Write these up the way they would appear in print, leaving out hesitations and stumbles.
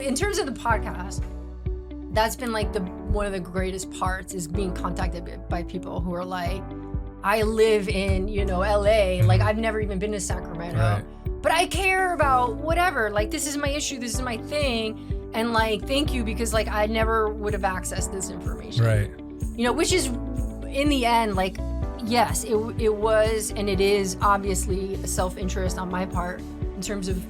in terms of the podcast, that's been like one of the greatest parts is being contacted by people who are like, I live in, LA. Like, I've never even been to Sacramento, Right. but I care about whatever. Like, this is my issue. This is my thing. And like, thank you, because like, I never would have accessed this information. Right. Which is in the end, like, yes, it was, and it is obviously a self-interest on my part in terms of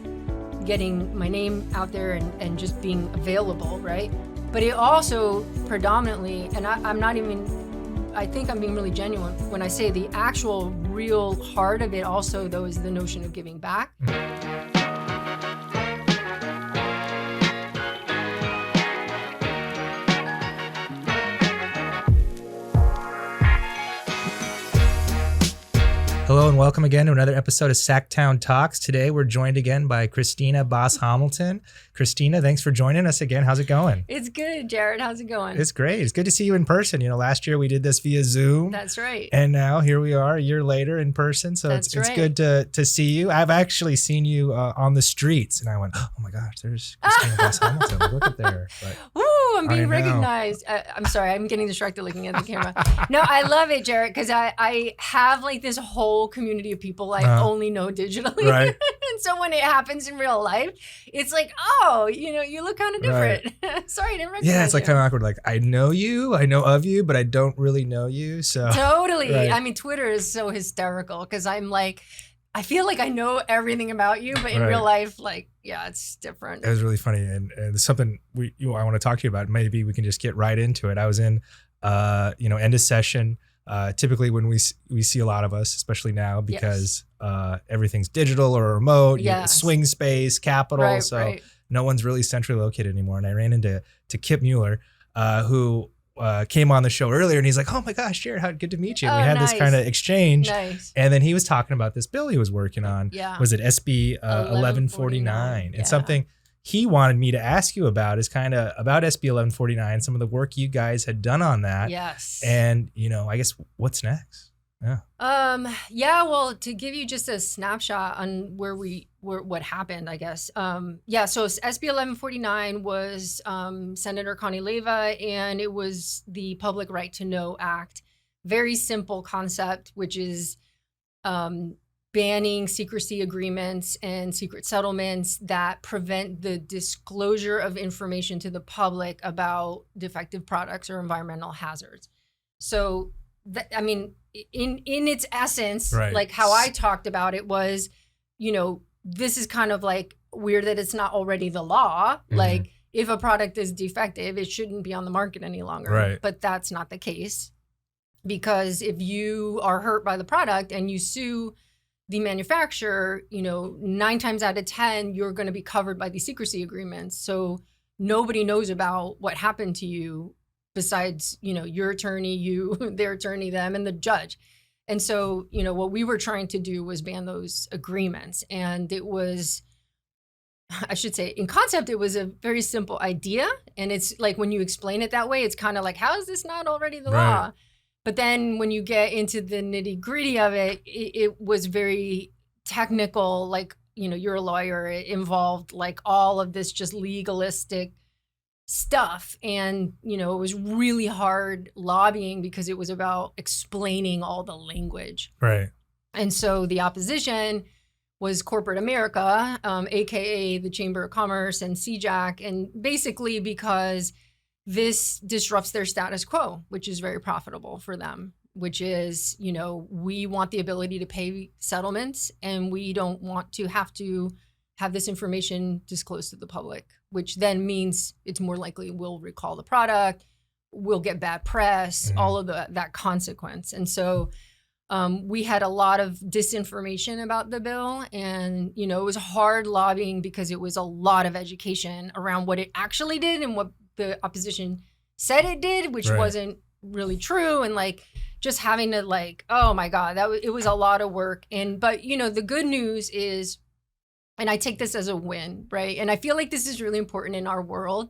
getting my name out there and just being available, right? But it also predominantly, and I think I'm being really genuine when I say the actual real heart of it also, though, is the notion of giving back. Hello and welcome again to another episode of Sacktown Talks. Today we're joined again by Kristina Bas Hamilton. Kristina, thanks for joining us again. How's it going? It's good, Jared. How's it going? It's great. It's good to see you in person. Last year we did this via Zoom. That's right. And now here we are a year later in person. So it's good to see you. I've actually seen you on the streets and I went, oh my gosh, there's Kristina Bas Hamilton. Look at there. Woo, I'm being recognized. I'm sorry, I'm getting distracted looking at the camera. No, I llove it, Jared, because I have like this whole community of people I only know digitally. Right. And so when it happens in real life, it's like, oh, you look kind of different. Right. Sorry, I didn't recognize you. Yeah, it's like kind of awkward. Like, I know you, I know of you, but I don't really know you. So totally. Right. I mean, Twitter is so hysterical because I'm like, I feel like I know everything about you, but in real life, like, yeah, it's different. It was really funny. And it's something I want to talk to you about. Maybe we can just get right into it. I was in, end of session. Typically when we see a lot of us, especially now, because everything's digital or remote, swing space, capital. No one's really centrally located anymore. And I ran into Kip Mueller, who came on the show earlier, and he's like, oh my gosh, Jared, how good to meet you. And we had this kind of exchange. Nice. And then he was talking about this bill he was working on. Yeah. Was it SB 1149? And something he wanted me to ask you about is kind of about SB 1149, some of the work you guys had done on that. Yes. And, I guess what's next? Yeah. Well, to give you just a snapshot on what happened, I guess. So SB 1149 was Senator Connie Leyva, and it was the Public Right to Know Act. Very simple concept, which is banning secrecy agreements and secret settlements that prevent the disclosure of information to the public about defective products or environmental hazards. So, in its essence, like how I talked about it was, this is kind of like weird that it's not already the law. Mm-hmm. Like, if a product is defective, it shouldn't be on the market any longer. Right. But that's not the case, because if you are hurt by the product and you sue the manufacturer, 9 times out of 10, you're going to be covered by these secrecy agreements. So nobody knows about what happened to you besides, your attorney, their attorney, them, and the judge. And so, what we were trying to do was ban those agreements. And it was, I should say, in concept, it was a very simple idea. And it's like, when you explain it that way, it's kind of like, how is this not already the law? But then when you get into the nitty gritty of it, it was very technical. Like, you're a lawyer. It involved like all of this just legalistic stuff. And, it was really hard lobbying because it was about explaining all the language. Right. And so the opposition was corporate America, AKA the Chamber of Commerce and CJAC. And basically because this disrupts their status quo, which is very profitable for them, which is, we want the ability to pay settlements, and we don't want to have this information disclosed to the public, which then means it's more likely we'll recall the product, we'll get bad press, all of that consequence. And so we had a lot of disinformation about the bill, and, it was hard lobbying because it was a lot of education around what it actually did and what the opposition said it did, which wasn't really true. And like, just having to like, oh my God, it was a lot of work. But the good news is, and I take this as a win, right? And I feel like this is really important in our world,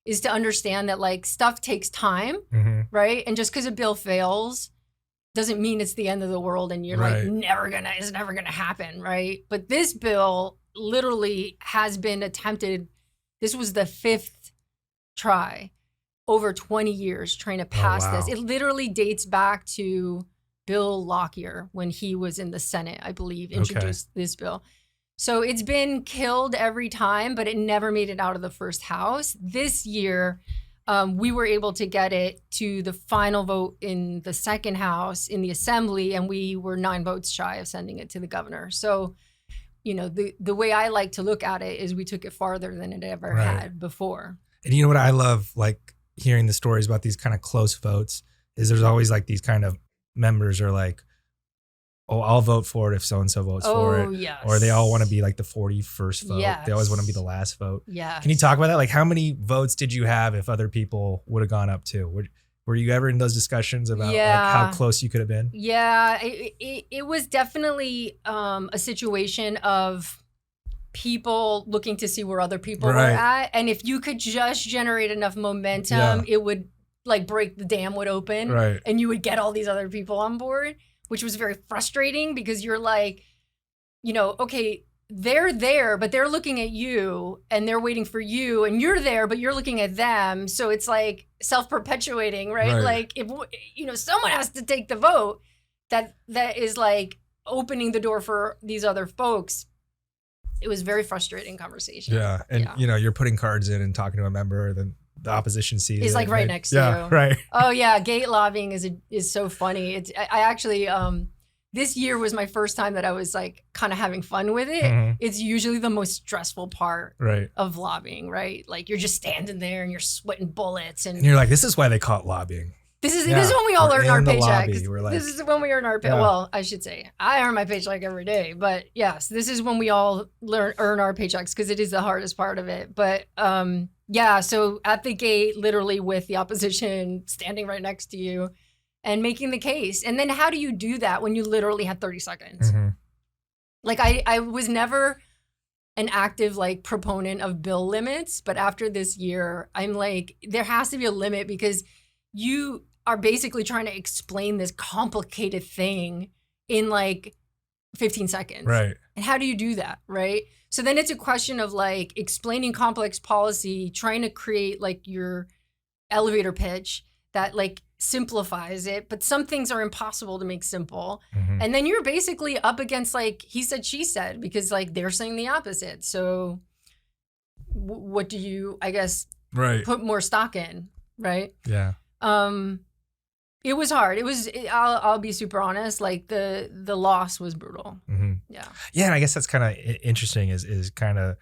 is to understand that like stuff takes time, right? And just because a bill fails doesn't mean it's the end of the world and you're like, it's never gonna happen, right? But this bill literally has been attempted This was the 5th try over 20 years trying to pass this. It literally dates back to Bill Lockyer when he was in the Senate, I believe, introduced this bill. So it's been killed every time, but it never made it out of the first house. This year, we were able to get it to the final vote in the second house in the assembly, and we were 9 votes shy of sending it to the governor. So, the way I like to look at it is we took it farther than it ever had before. And you know what I love, like hearing the stories about these kind of close votes, is there's always like these kind of members are like, oh, I'll vote for it if so-and-so votes for it. Yes. Or they all want to be like the 41st vote. Yes. They always want to be the last vote. Yeah. Can you talk about that? Like, how many votes did you have if other people would have gone up too? Were you ever in those discussions about like how close you could have been? Yeah, it was definitely a situation of people looking to see where other people were at. And if you could just generate enough momentum, it would like break the dam would open and you would get all these other people on board, which was very frustrating because you're like, okay, they're there, but they're looking at you and they're waiting for you, and you're there, but you're looking at them. So it's like self-perpetuating, right? Like if, someone has to take the vote that is like opening the door for these other folks. It was very frustrating conversation. Yeah. And you're putting cards in and talking to a member, then the opposition sees is like right next to you. Yeah, right. Oh yeah. Gate lobbying is so funny. I actually, this year was my first time that I was like kind of having fun with it. Mm-hmm. It's usually the most stressful part of lobbying, right? Like you're just standing there and you're sweating bullets. And you're like, this is why they call it lobbying. This is when we all earn our paychecks. Like, this is when we earn our paycheck. Well, I should say I earn my paycheck every day, but yes, this is when we all earn our paychecks because it is the hardest part of it. But so at the gate, literally with the opposition standing right next to you and making the case. And then how do you do that when you literally had 30 seconds? Mm-hmm. Like I was never an active like proponent of bill limits, but after this year, I'm like, there has to be a limit because you are basically trying to explain this complicated thing in like 15 seconds. Right. And how do you do that? Right. So then it's a question of like explaining complex policy, trying to create like your elevator pitch that like simplifies it, but some things are impossible to make simple. Mm-hmm. And then you're basically up against like he said, she said, because like they're saying the opposite. So what do you, I guess, put more stock in? Right. Yeah. It was hard. I'll be super honest. Like the loss was brutal. Mm-hmm. Yeah. Yeah. And I guess that's kind of interesting is kind of,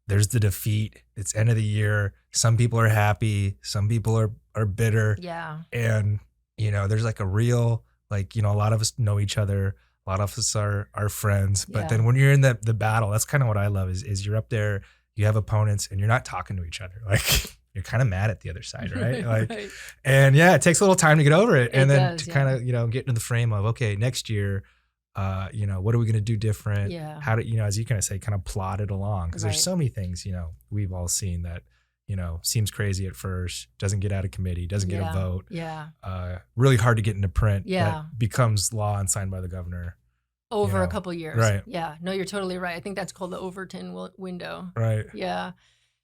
there's the defeat. It's end of the year. Some people are happy. Some people are bitter. Yeah. And, there's like a real, like, a lot of us know each other. A lot of us are friends. But then when you're in the battle, that's kind of what I love is you're up there, you have opponents and you're not talking to each other. Like, you're kind of mad at the other side, right? Like, and it takes a little time to get over it. And then to kind of, get into the frame of, okay, next year, what are we going to do different? Yeah. How do, as you kind of say, kind of plot it along. Because there's so many things, we've all seen that, seems crazy at first, doesn't get out of committee, doesn't get a vote. Yeah. Really hard to get into print. Yeah. But becomes law and signed by the governor. Over a couple years. Right. Yeah. No, you're totally right. I think that's called the Overton window. Right. Yeah.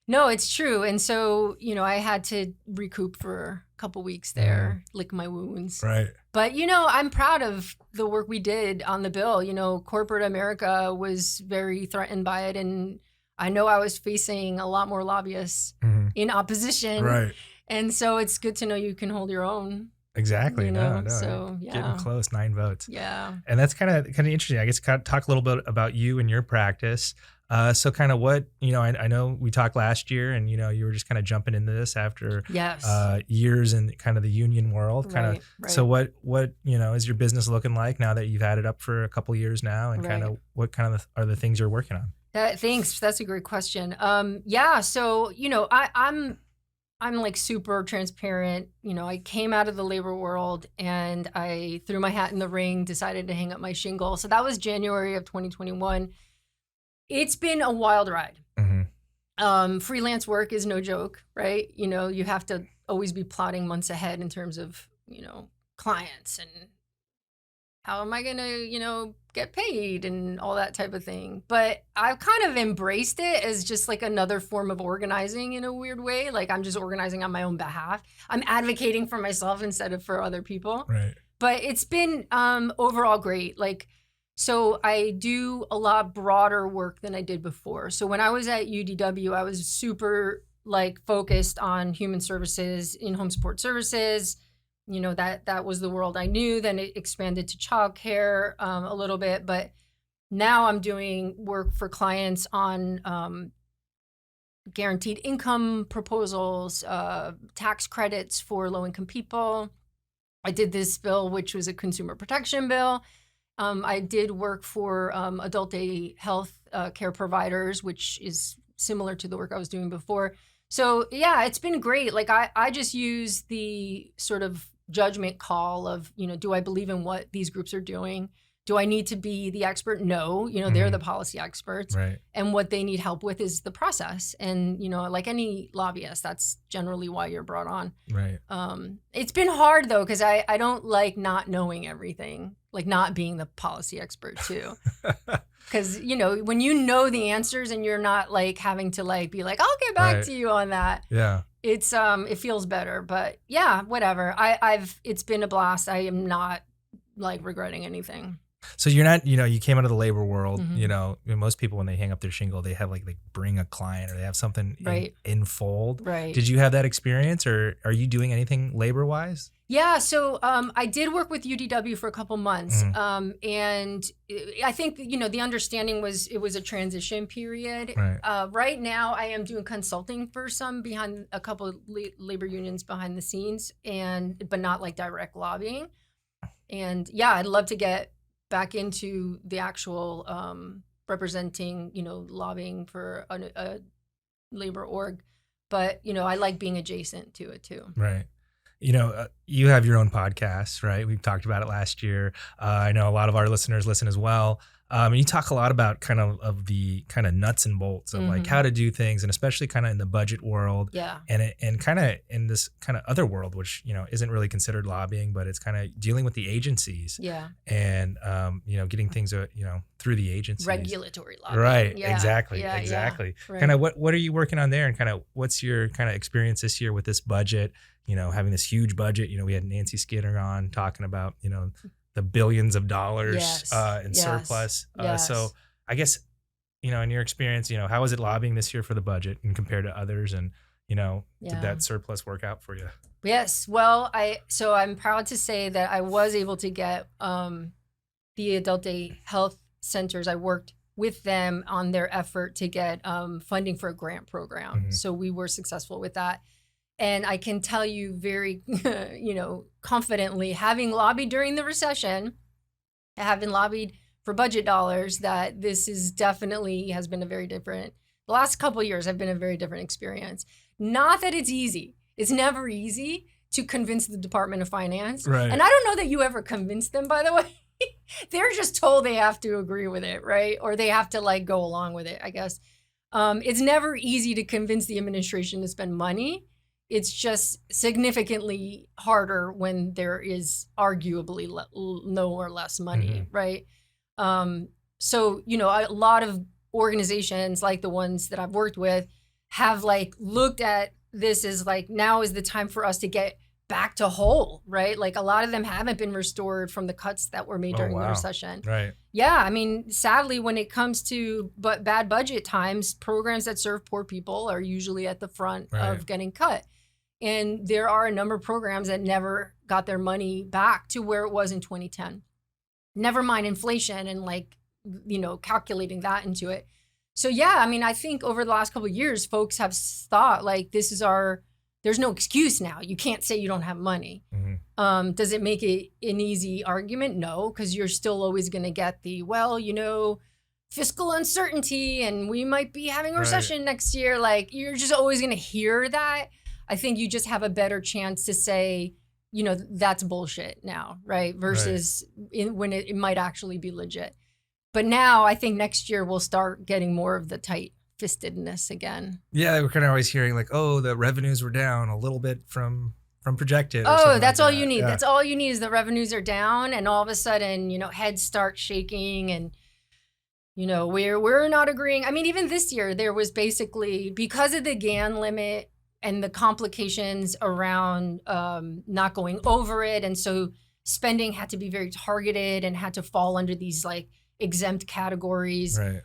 No, it's true. And so, I had to recoup for a couple weeks there, lick my wounds. Right. But, I'm proud of the work we did on the bill. Corporate America was very threatened by it. And I know I was facing a lot more lobbyists in opposition. Right. And so it's good to know you can hold your own. Exactly. No. So, yeah. Getting close, 9 votes. Yeah. And that's kind of interesting. I guess talk a little bit about you and your practice. So kind of what, I know we talked last year and, you were just kind of jumping into this after years in kind of the union world. Right. So what, is your business looking like now that you've had it up for a couple years now, and kind of what kind of are the things you're working on? Thanks. That's a great question. So, I'm like super transparent. I came out of the labor world and I threw my hat in the ring, decided to hang up my shingle. So that was January of 2021. It's been a wild ride. Mm-hmm. Freelance work is no joke, right? You have to always be plotting months ahead in terms of, clients and how am I going to, get paid and all that type of thing. But I've kind of embraced it as just like another form of organizing in a weird way. Like I'm just organizing on my own behalf. I'm advocating for myself instead of for other people. Right. But it's been overall great. Like, so I do a lot broader work than I did before. So when I was at UDW, I was super like focused on human services, in-home support services. That was the world I knew. Then it expanded to childcare a little bit, but now I'm doing work for clients on guaranteed income proposals, tax credits for low-income people. I did this bill, which was a consumer protection bill. I did work for adult day health care providers, which is similar to the work I was doing before. So yeah, it's been great. Like I just use the sort of judgment call of, do I believe in what these groups are doing? Do I need to be the expert? No, they're the policy experts. Right. And what they need help with is the process. And, like any lobbyist, that's generally why you're brought on. Right. It's been hard though, because I don't like not knowing everything, like not being the policy expert too. Because, when you know the answers and you're not like having to like be like, I'll get back to you on that. Yeah. It's it feels better, but yeah, whatever. It's been a blast. I am not like regretting anything. So you're not, you came out of the labor world, Mm-hmm. Most people when they hang up their shingle, they have like bring a client or they have something Right. in fold. Right. Did you have that experience or are you doing anything labor wise? Yeah, so I did work with UDW for a couple months, and I think the understanding was it was a transition period. Right. Right now, I am doing consulting for behind a couple of labor unions behind the scenes, but not like direct lobbying. And yeah, I'd love to get back into the actual representing, lobbying for a labor org, but I like being adjacent to it too. Right. You have your own podcast, right? We've talked about it last year. I know a lot of our listeners listen as well. And you talk a lot about kind of the kind of nuts and bolts of like how to do things, and especially kind of in the budget world. Yeah. And kind of in this kind of other world, which, isn't really considered lobbying, but it's kind of dealing with the agencies. Yeah. And, getting things, through the agencies. Regulatory lobbying. Right. Yeah. Exactly. Yeah, exactly. yeah. Right. Kind of what are you working on there, and kind of what's your kind of experience this year with this budget? Having this huge budget, we had Nancy Skinner on talking about, the billions of dollars in surplus. So I guess, in your experience, how was it lobbying this year for the budget and compared to others? And, did that surplus work out for you? Yes. Well, I'm proud to say that I was able to get the adult day health centers. I worked with them on their effort to get funding for a grant program. Mm-hmm. So we were successful with that. And I can tell you very, confidently, having lobbied during the recession, having lobbied for budget dollars, that this is definitely has been the last couple of years have been a very different experience. Not that it's easy. It's never easy to convince the Department of Finance. Right. And I don't know that you ever convince them, by the way. They're just told they have to agree with it, right? Or they have to like go along with it, I guess. It's never easy to convince the administration to spend money. It's just significantly harder when there is arguably no or less money, right? So, a lot of organizations like the ones that I've worked with have like looked at this as like, now is the time for us to get back to whole, right? Like a lot of them haven't been restored from the cuts that were made during the recession. Right. Yeah. I mean, sadly, when it comes to bad budget times, programs that serve poor people are usually at the front of getting cut. And there are a number of programs that never got their money back to where it was in 2010. Never mind inflation and like, calculating that into it. So yeah, I mean, I think over the last couple of years, folks have thought like, there's no excuse now. You can't say you don't have money. Mm-hmm. Does it make it an easy argument? No, because you're still always going to get fiscal uncertainty and we might be having a recession next year. Like you're just always going to hear that. I think you just have a better chance to say, that's bullshit now, right? Versus when it might actually be legit. But now I think next year we'll start getting more of the tight-fistedness again. Yeah, we're kind of always hearing like, oh, the revenues were down a little bit from from projected. Or Oh, something that's like all that. you need. Yeah. That's all you need is the revenues are down, and all of a sudden, heads start shaking, and we're not agreeing. I mean, even this year, there was basically, because of the GAN limit and the complications around not going over it, and so spending had to be very targeted and had to fall under these like exempt categories. Right.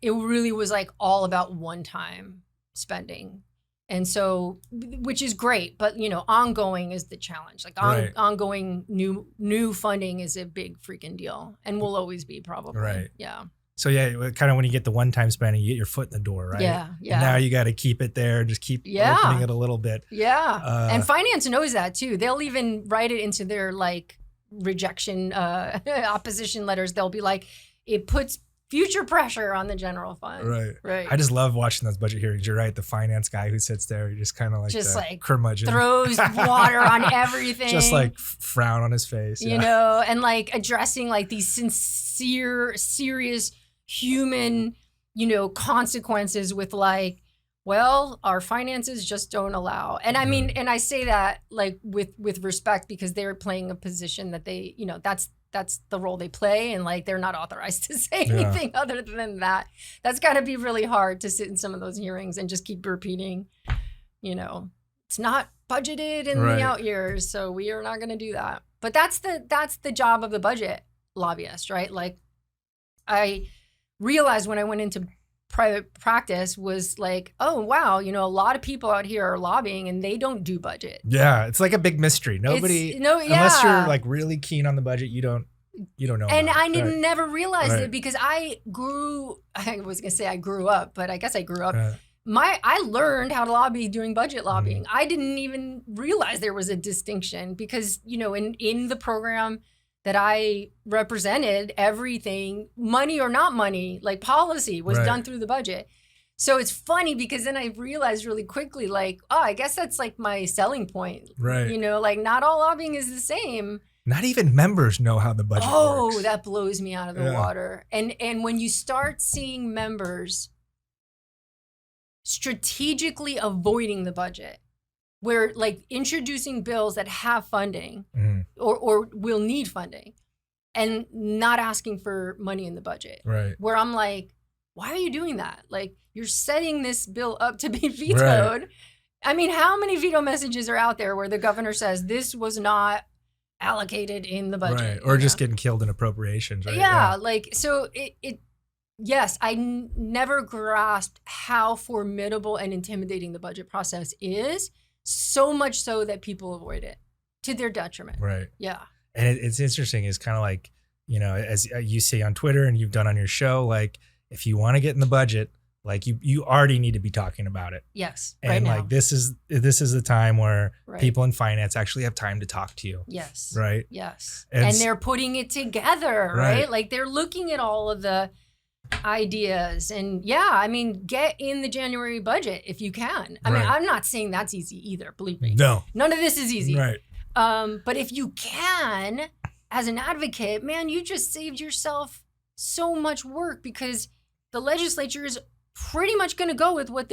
It really was like all about one-time spending. And so, which is great, but ongoing is the challenge. Like Right. ongoing new funding is a big freaking deal, and will always be probably. Right. Yeah. So yeah, kind of when you get the one-time spending, you get your foot in the door, right? Yeah. Yeah. And now you got to keep it there, just keep opening it a little bit. Yeah. And finance knows that too. They'll even write it into their like rejection, opposition letters. They'll be like, it puts future pressure on the general fund. Right. Right. I just love watching those budget hearings. You're right. The finance guy who sits there, he just kind of like just like curmudgeon. Throws water on everything. Just like frown on his face. And like addressing like these serious human, consequences with like, well, our finances just don't allow. And I mean, and I say that like with respect, because they're playing a position that they, that's the role they play, and like they're not authorized to say anything other than that. That's got to be really hard to sit in some of those hearings and just keep repeating, it's not budgeted in the out years, so we are not going to do that. But that's the job of the budget lobbyist, right? Like I realized when I went into private practice was like, oh wow, a lot of people out here are lobbying and they don't do budget. Yeah, it's like a big mystery. Unless you're like really keen on the budget, you don't know. And I never realized it, because I was gonna say I grew up, but I guess I grew up. I learned how to lobby doing budget lobbying. I didn't even realize there was a distinction, because in the program that I represented, everything, money or not money, like policy, was done through the budget. So it's funny, because then I realized really quickly, like, oh, I guess that's like my selling point. Right. Like not all lobbying is the same. Not even members know how the budget works. Oh, that blows me out of the water. And when you start seeing members strategically avoiding the budget, where like introducing bills that have funding or will need funding, and not asking for money in the budget. Right. Where I'm like, why are you doing that? Like, you're setting this bill up to be vetoed. Right. I mean, how many veto messages are out there where the governor says this was not allocated in the budget? Right. Or just getting killed in appropriations, right? Yeah. Like, so yes, I never grasped how formidable and intimidating the budget process is. So much so that people avoid it to their detriment. Right. Yeah. And it's interesting. It's kind of like, as you say on Twitter and you've done on your show, like if you want to get in the budget, like you already need to be talking about it. Yes. And like this is the time where people in finance actually have time to talk to you. Yes. Right. Yes. And they're putting it together, right? Like they're looking at all of the ideas, and I mean, get in the January budget if you can. I mean, I'm not saying that's easy either, believe me. No, none of this is easy. Right. But if you can, as an advocate, man, you just saved yourself so much work, because the legislature is pretty much going to go with what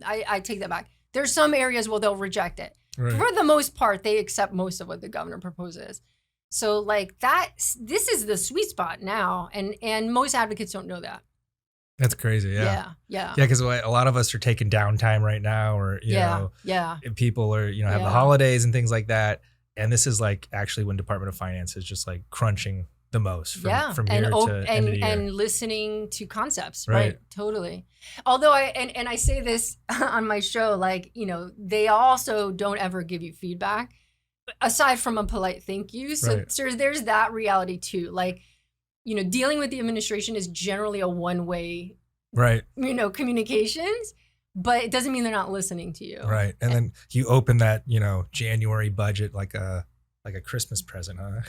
I take that back. There's some areas where they'll reject it. Right. For the most part, they accept most of what the governor proposes. So like this is the sweet spot now, and most advocates don't know that. That's crazy. Yeah. Yeah. Because a lot of us are taking downtime right now, or you know, people are have the holidays and things like that, and this is like actually when Department of Finance is just like crunching the most from here to end of the year. And listening to concepts, right? Totally. Although I say this on my show, like they also don't ever give you feedback, aside from a polite thank you. So there's that reality too. Like, dealing with the administration is generally a one-way, communications, but it doesn't mean they're not listening to you. Right. And then you open that, January budget like a Christmas present, huh?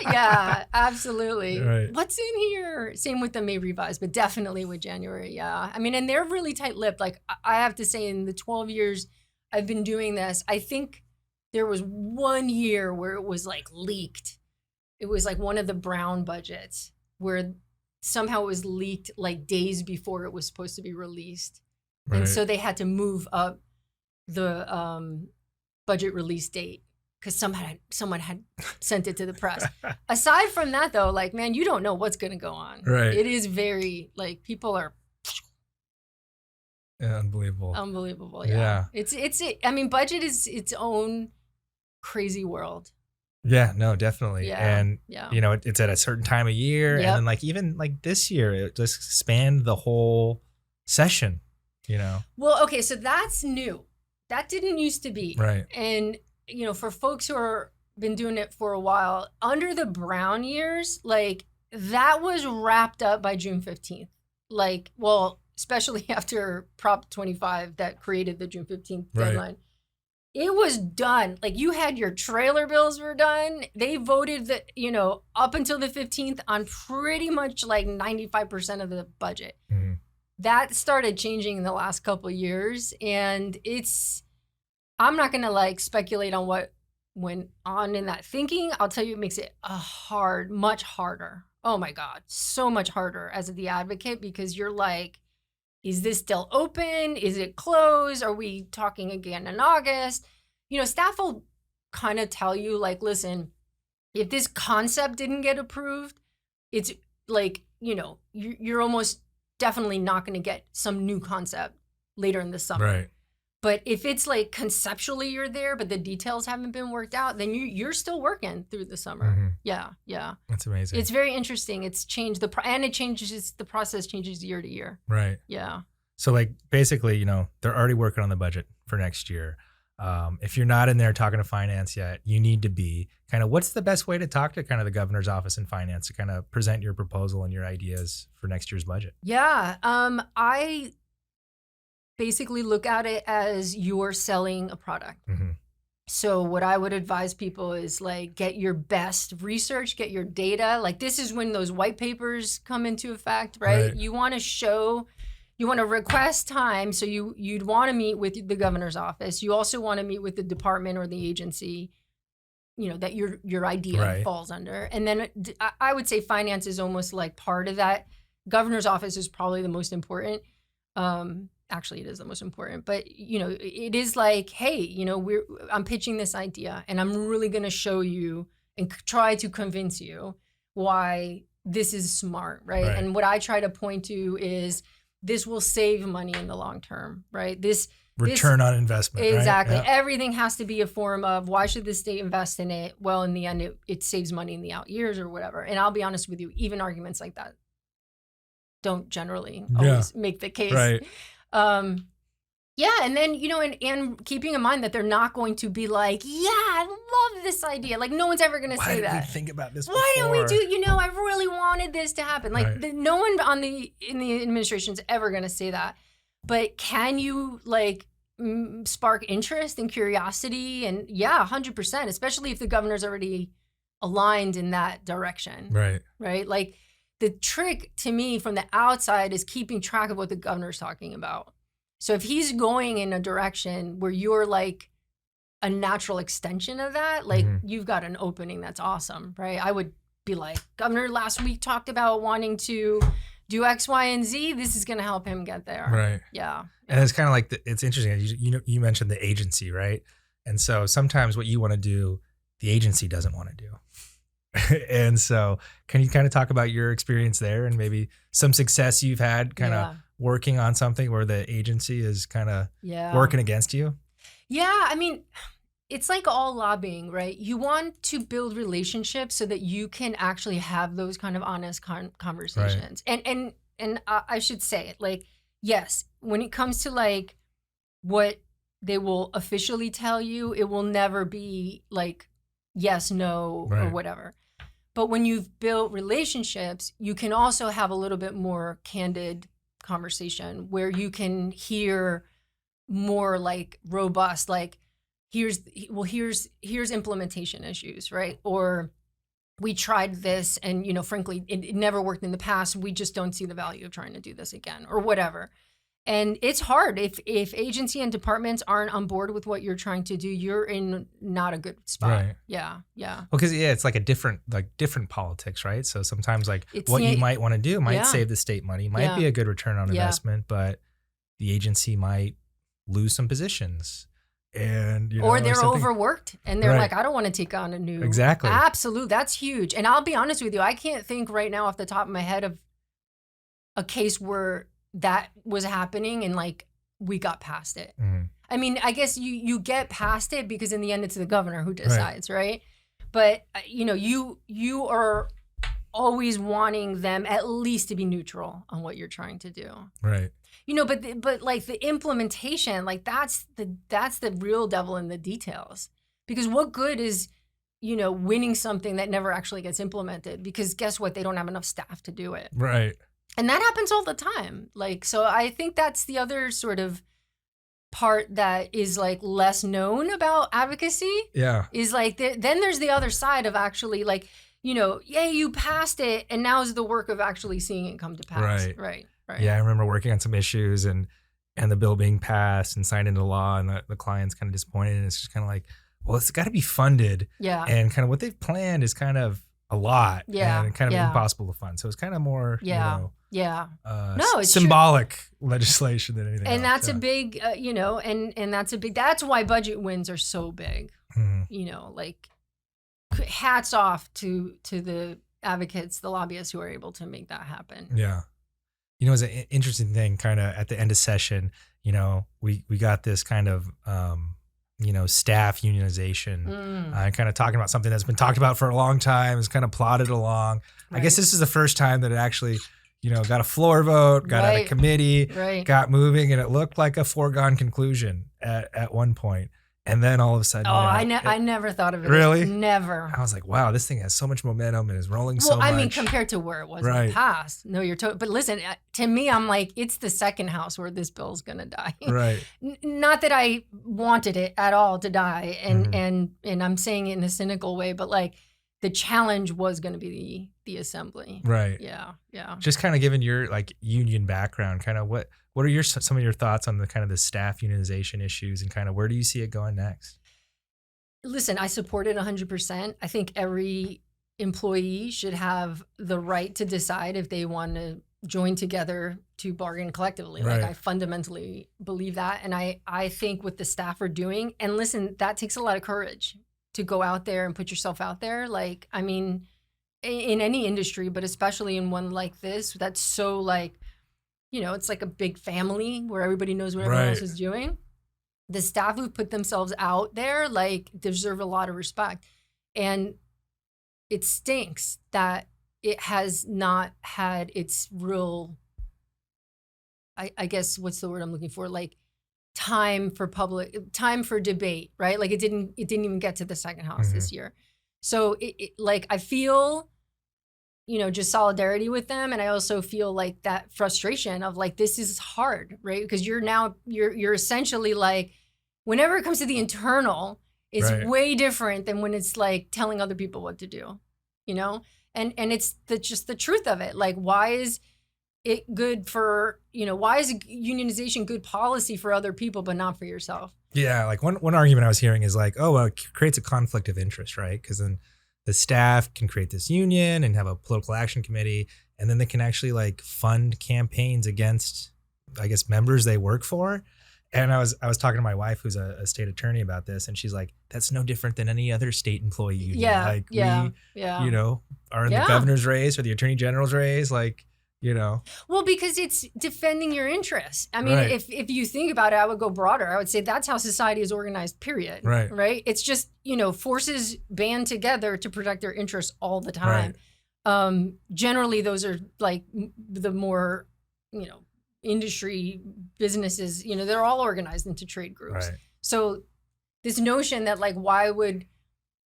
Yeah, absolutely. Right. What's in here? Same with the May revise, but definitely with January. Yeah. I mean, and they're really tight-lipped. Like I have to say, in the 12 years I've been doing this, I think there was one year where it was like leaked. It was like one of the Brown budgets where somehow it was leaked like days before it was supposed to be released. Right. And so they had to move up the budget release date because someone had sent it to the press. Aside from that, though, like, man, you don't know what's going to go on. Right. It is very, like, people are unbelievable. Yeah. I mean, budget is its own crazy world. Yeah, no, definitely. Yeah, and you know, it's at a certain time of year. Yep. And then like even like this year, it just spanned the whole session, you know. Well, okay, so that's new. That didn't used to be. Right. And, you know, for folks who are been doing it for a while, under the Brown years, like that was wrapped up by June 15th. Like, well, especially after Prop 25 that created the June 15th deadline. It was done. Like you had your trailer bills were done. They voted that, you know, up until the 15th on pretty much like 95% of the budget. Mm-hmm. That started changing in the last couple of years. And I'm not going to like speculate on what went on in that thinking. I'll tell you, it makes it much harder. Oh my God. So much harder as the advocate because you're like, is this still open? Is it closed? Are we talking again in August? You know, staff will kind of tell you like, listen, if this concept didn't get approved, it's like, you know, you're almost definitely not going to get some new concept later in the summer. Right. But if it's like conceptually you're there, but the details haven't been worked out, then you're still working through the summer. Mm-hmm. Yeah. That's amazing. It's very interesting. It's changed the process changes year to year. Right. Yeah. So like basically, you know, they're already working on the budget for next year. If you're not in there talking to finance yet, you need to be. Kind of what's the best way to talk to kind of the governor's office in finance to kind of present your proposal and your ideas for next year's budget? Yeah. I basically look at it as you're selling a product. Mm-hmm. So what I would advise people is like get your best research, get your data. Like this is when those white papers come into effect, right? You want to request time. So you'd want to meet with the governor's office. You also want to meet with the department or the agency, you know, that your idea falls under. And then I would say finance is almost like part of that. Governor's office is probably the most important. Actually, it is the most important, but you know, it is like, hey, you know, I'm pitching this idea and I'm really going to show you and try to convince you why this is smart, right? And what I try to point to is this will save money in the long term, right? This return on investment. Exactly. Right? Yeah. Everything has to be a form of why should the state invest in it? Well, in the end, it saves money in the out years or whatever. And I'll be honest with you, even arguments like that don't generally always make the case. Right. And then, you know, and keeping in mind that they're not going to be like, yeah, I love this idea. Like no one's ever going to say that. Why didn't we think about this Why before? didn't we do, you know, I really wanted this to happen. Like no one in the administration is ever going to say that. But can you like spark interest and curiosity? And 100%, especially if the governor's already aligned in that direction. Right. Like the trick to me from the outside is keeping track of what the governor's talking about. So if he's going in a direction where you're like a natural extension of that, like you've got an opening that's awesome, right? I would be like, Governor last week talked about wanting to do X, Y, and Z. This is going to help him get there. Right. Yeah. And it's kind of like, it's interesting. You mentioned the agency, right? And so sometimes what you want to do, the agency doesn't want to do. And so can you kind of talk about your experience there and maybe some success you've had kind of working on something where the agency is kind of working against you? Yeah. I mean, it's like all lobbying, right? You want to build relationships so that you can actually have those kind of honest conversations. And I should say it like, yes, when it comes to like what they will officially tell you, it will never be like yes, no, or whatever. But when you've built relationships, you can also have a little bit more candid conversation where you can hear more like robust, like here's implementation issues, right? Or we tried this and, you know, frankly, it never worked in the past. We just don't see the value of trying to do this again or whatever. And it's hard if agency and departments aren't on board with what you're trying to do, you're in not a good spot. Right. Yeah. Well, because it's like a different politics, right? So sometimes like what you might want to do might save the state money, might be a good return on investment, but the agency might lose some positions. and or they're something. overworked and they're Right. like, I don't want to take on a new. Exactly. Absolutely. That's huge. And I'll be honest with you, I can't think right now off the top of my head of a case where that was happening and like we got past it. Mhm. I mean, I guess you get past it because in the end it's the governor who decides, right? But you are always wanting them at least to be neutral on what you're trying to do. Right. But like the implementation, like that's the real devil in the details. Because what good is, winning something that never actually gets implemented? Because guess what? They don't have enough staff to do it. Right. And that happens all the time. Like, so I think that's the other sort of part that is like less known about advocacy. Yeah. Is like, then there's the other side of actually like, you passed it and now is the work of actually seeing it come to pass. Right. Yeah, I remember working on some issues and the bill being passed and signed into law, and the client's kind of disappointed, and it's just kind of like, well, it's got to be funded. Yeah. And kind of what they've planned is kind of a lot. Yeah. And kind of impossible to fund. So it's kind of more, Yeah. It's symbolic legislation than anything and else. that's a big, and that's a big, that's why budget wins are so big. Mhm. Like hats off to the advocates, the lobbyists who are able to make that happen. Yeah. It's an interesting thing kind of at the end of session, we got this kind of, staff unionization, kind of talking about something that's been talked about for a long time, is kind of plodded along. Right. I guess this is the first time that it actually, got a floor vote, got out of committee, got moving, and it looked like a foregone conclusion at one point. And then all of a sudden, I never thought of it. Really? Never. I was like, wow, this thing has so much momentum and is rolling so much. Well, I mean, compared to where it was in the past. No, you're totally. But listen, to me, I'm like, it's the second house where this bill's gonna die. Right. Not that I wanted it at all to die, and I'm saying it in a cynical way, but like the challenge was gonna be the assembly. Right. Yeah. Just kind of given your like union background, kind of what are some of your thoughts on the kind of the staff unionization issues and kind of where do you see it going next? Listen, I support it 100%. I think every employee should have the right to decide if they want to join together to bargain collectively. Right. Like I fundamentally believe that. And I think what the staff are doing, and listen, that takes a lot of courage to go out there and put yourself out there. Like, I mean, in any industry, but especially in one like this, that's so like, it's like a big family where everybody knows what everyone else is doing. The staff who put themselves out there, like, deserve a lot of respect. And it stinks that it has not had its real, I guess, what's the word I'm looking for? Like time for debate, right? Like it didn't even get to the second house this year. So like, I feel, just solidarity with them. And I also feel like that frustration of like, this is hard, right? Because you're essentially like, whenever it comes to the internal, it's way different than when it's like telling other people what to do, and it's just the truth of it. Like, why is it good for, why is unionization good policy for other people, but not for yourself? Yeah. Like one argument I was hearing is like, oh, well, it creates a conflict of interest, right? Because then the staff can create this union and have a political action committee, and then they can actually like fund campaigns against, I guess, members they work for. And I was talking to my wife, who's a state attorney, about this, and she's like, "That's no different than any other state employee union. We, are in the governor's race or the attorney general's race, like." Well, because it's defending your interests. I mean, if you think about it, I would go broader. I would say that's how society is organized, period. Right. It's just, forces band together to protect their interests all the time. Generally, those are like the more, industry businesses, they're all organized into trade groups. So this notion that like, why would,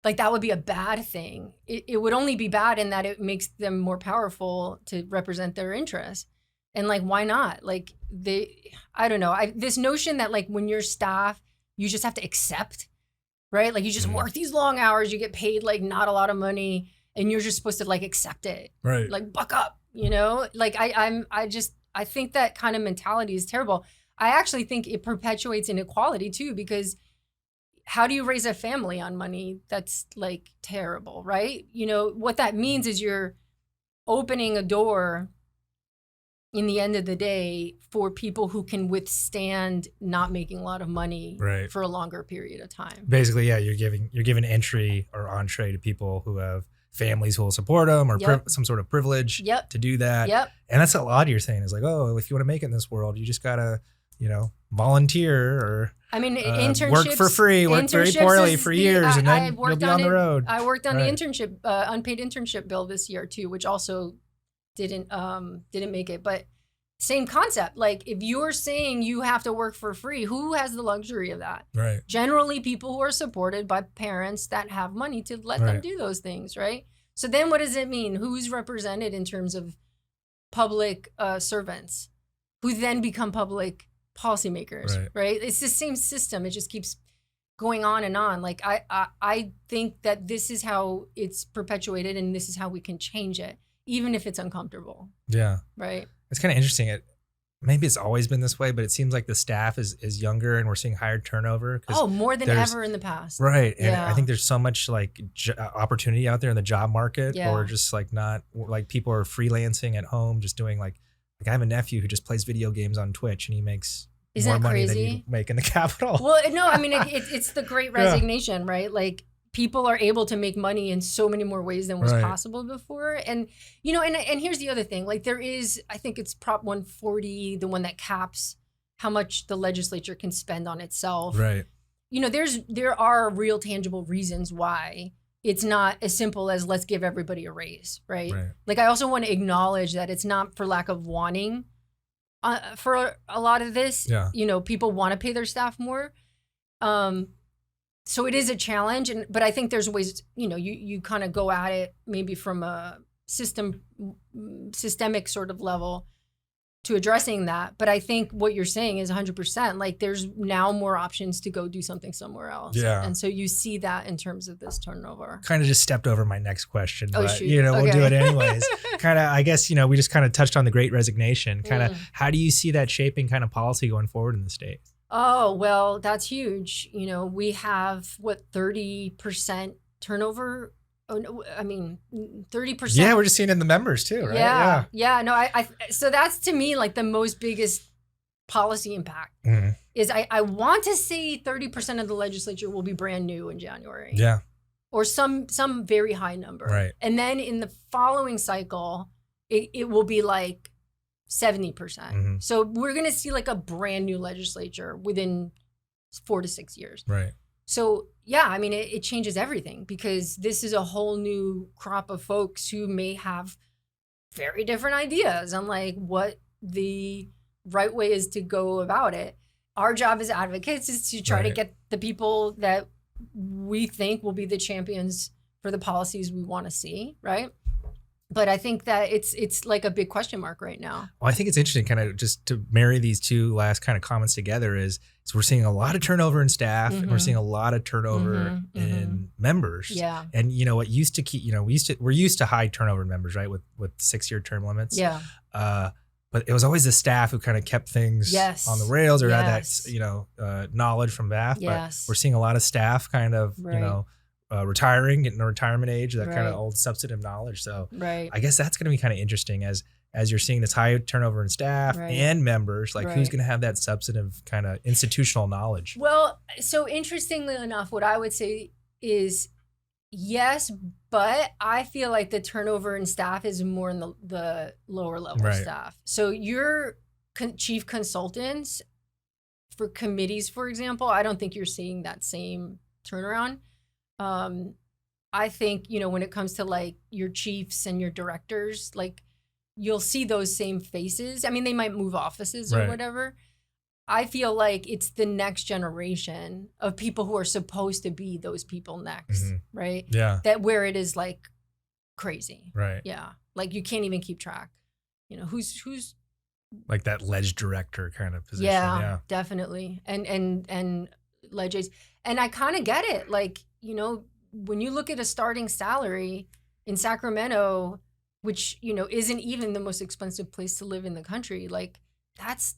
like, that would be a bad thing. It would only be bad in that it makes them more powerful to represent their interests. And like, why not? Like I don't know. This notion that like when you're staff, you just have to accept, right? Like you just work these long hours, you get paid like not a lot of money, and you're just supposed to like accept it. Right. Like buck up, like I think that kind of mentality is terrible. I actually think it perpetuates inequality too, because how do you raise a family on money? That's like terrible, right? What that means is you're opening a door in the end of the day for people who can withstand not making a lot of money Right. for a longer period of time. Basically, yeah, you're giving entry or entree to people who have families who will support them or Yep. some sort of privilege Yep. to do that. Yep. And that's a lot you're saying is like, oh, if you want to make it in this world, you just gotta, volunteer or I mean, internships. work for free, work very internships poorly is for years, and then I you'll be on the road. I worked on Right. the internship, unpaid internship bill this year too, which also didn't make it. But same concept. Like if you're saying you have to work for free, who has the luxury of that? Right. Generally, people who are supported by parents that have money to let them Right. do those things, right? So then, what does it mean? Who's represented in terms of public servants, who then become public policymakers, right? It's the same system. It just keeps going on and on. Like I think that this is how it's perpetuated, and this is how we can change it, even if it's uncomfortable. Yeah. Right. It's kind of interesting. Maybe it's always been this way, but it seems like the staff is younger and we're seeing higher turnover. Oh, more than ever in the past. Right. And Yeah. I think there's so much like opportunity out there in the job market, Yeah. or just like not like people are freelancing at home, just doing like I have a nephew who just plays video games on Twitch and he makes Isn't more that money than crazy? you make in the Capitol. Well, no, I mean, it's the great resignation, right? Like people are able to make money in so many more ways than was Right. possible before. And, and here's the other thing, like there is, I think it's Prop 140, the one that caps how much the legislature can spend on itself. Right. There are real tangible reasons why it's not as simple as let's give everybody a raise, right? Like I also want to acknowledge that it's not for lack of wanting for a lot of this. Yeah. People want to pay their staff more. So it is a challenge, but I think there's ways, you kind of go at it maybe from a systemic sort of level to addressing that. But I think what you're saying is 100%. Like there's now more options to go do something somewhere else. Yeah. And so you see that in terms of this turnover. Kind of just stepped over my next question, Oh, but shoot. we'll do Okay. it anyways. Kind of, I guess, we just kind of touched on the Great Resignation. Kind of, how do you see that shaping kind of policy going forward in the state? Oh, well, that's huge. We have 30% turnover. Oh, no, I mean, 30%. Yeah, we're just seeing it in the members too, right? Yeah. No, so that's to me like the most biggest policy impact is I want to say 30% of the legislature will be brand new in January. Yeah. Or some very high number. Right. And then in the following cycle, it will be like 70%. So we're going to see like a brand new legislature within 4 to 6 years. Right. So yeah, I mean, it changes everything because this is a whole new crop of folks who may have very different ideas on like what the right way is to go about it. Our job as advocates is to try to get the people that we think will be the champions for the policies we want to see, right? But I think that it's like a big question mark right now. Well, I think it's interesting kind of just to marry these two last kind of comments together is we're seeing a lot of turnover in staff and we're seeing a lot, of turnover in members. Yeah. And what used to keep, we're used to high turnover in members, right? With 6-year term limits. Yeah. But it was always the staff who kind of kept things on the rails or had that, knowledge from staff. But we're seeing a lot of staff kind of, retiring, getting to retirement age, that kind of old substantive knowledge. So I guess that's going to be kind of interesting as you're seeing this high turnover in staff and members, like who's going to have that substantive kind of institutional knowledge? Well, so interestingly enough, what I would say is yes, but I feel like the turnover in staff is more in the lower level staff. So your chief consultants for committees, for example, I don't think you're seeing that same turnaround. I think, when it comes to like your chiefs and your directors, like you'll see those same faces. I mean, they might move offices or whatever. I feel like it's the next generation of people who are supposed to be those people next, right? Yeah. That where it is like crazy. Right. Yeah. Like you can't even keep track. Who's like that ledge director kind of position. Yeah. Definitely. And ledges. And I kind of get it. Like, when you look at a starting salary in Sacramento, which, isn't even the most expensive place to live in the country, like that's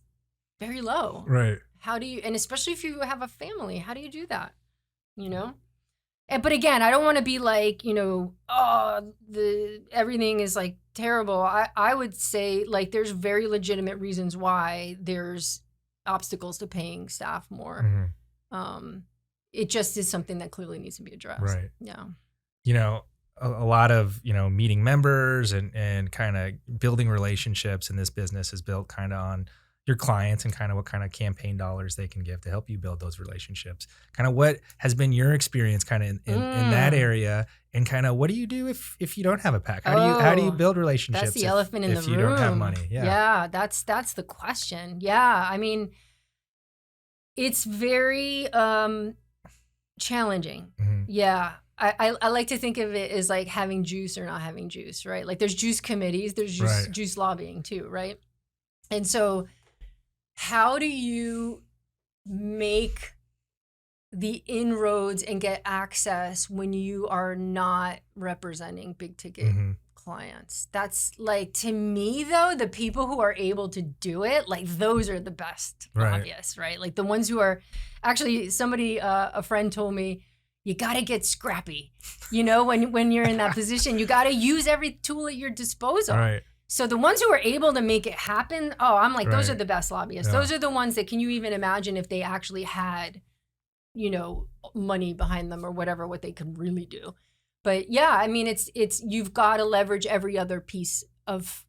very low. Right. How do you, and especially if you have a family, how do you do that? But again, I don't want to be like, oh, everything is like terrible. I would say like there's very legitimate reasons why there's obstacles to paying staff more. It just is something that clearly needs to be addressed. Right. Yeah. A lot of, meeting members and kind of building relationships in this business is built kind of on your clients and kind of what kind of campaign dollars they can give to help you build those relationships. Kind of what has been your experience kind of in that area, and kind of what do you do if you don't have a PAC? How do you build relationships? That's the elephant in the room. If you don't have money. Yeah, that's the question. Yeah, I mean, it's very challenging. Yeah. I like to think of it as like having juice or not having juice, right? Like there's juice committees, there's juice lobbying too, right? And so how do you make the inroads and get access when you are not representing big ticket clients? That's like, to me though, the people who are able to do it, like those are the best lobbyists, right? Like the ones who are actually, somebody, a friend told me, you got to get scrappy. When you're in that position, you got to use every tool at your disposal. Right. So the ones who are able to make it happen, I'm like, those are the best lobbyists. Yeah. Those are the ones that, can you even imagine if they actually had, money behind them or whatever, what they could really do. But yeah, I mean, it's you've got to leverage every other piece of,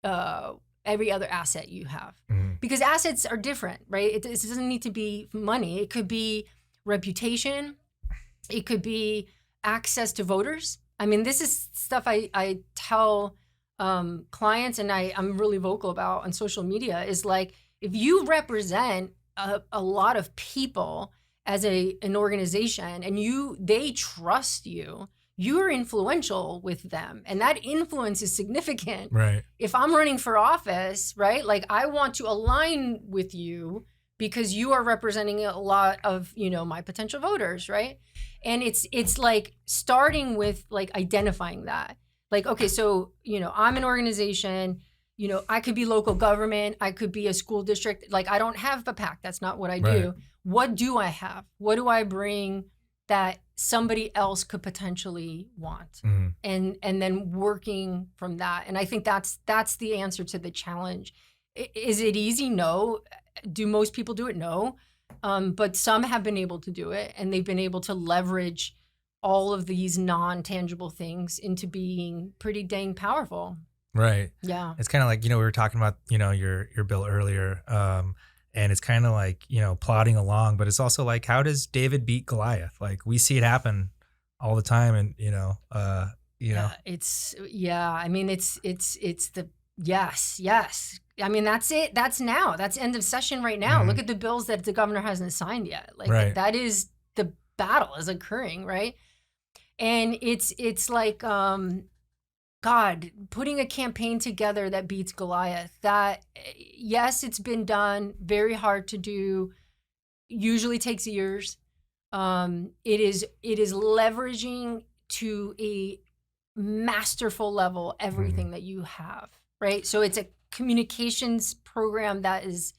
every other asset you have. Because assets are different, right? It doesn't need to be money. It could be reputation. It could be access to voters. I mean, this is stuff I tell clients, and I'm really vocal about on social media, is like, if you represent a lot of people as an organization and they trust you, you're influential with them, and that influence is significant. Right. If I'm running for office, right, like I want to align with you because you are representing a lot of, my potential voters, right? And it's like starting with like identifying that. Like, okay, so, I'm an organization, I could be local government, I could be a school district. Like, I don't have a PAC. That's not what I do. What do I have? What do I bring that somebody else could potentially want? And then working from that. And I think that's the answer to the challenge. Is it easy? No. Do most people do it? No. But some have been able to do it, and they've been able to leverage all of these non-tangible things into being pretty dang powerful. Right. Yeah. It's kind of like, we were talking about, your bill earlier. And it's kind of like, plodding along, but it's also like, how does David beat Goliath? Like, we see it happen all the time. And, I mean, it's the, yes. I mean, that's it. That's now. That's end of session right now. Look at the bills that the governor hasn't signed yet. Like that is the battle is occurring, right? And it's like, God, putting a campaign together that beats Goliath. That, yes, it's been done. Very hard to do. Usually takes years. It is leveraging to a masterful level everything that you have, right? So it's a communications program that is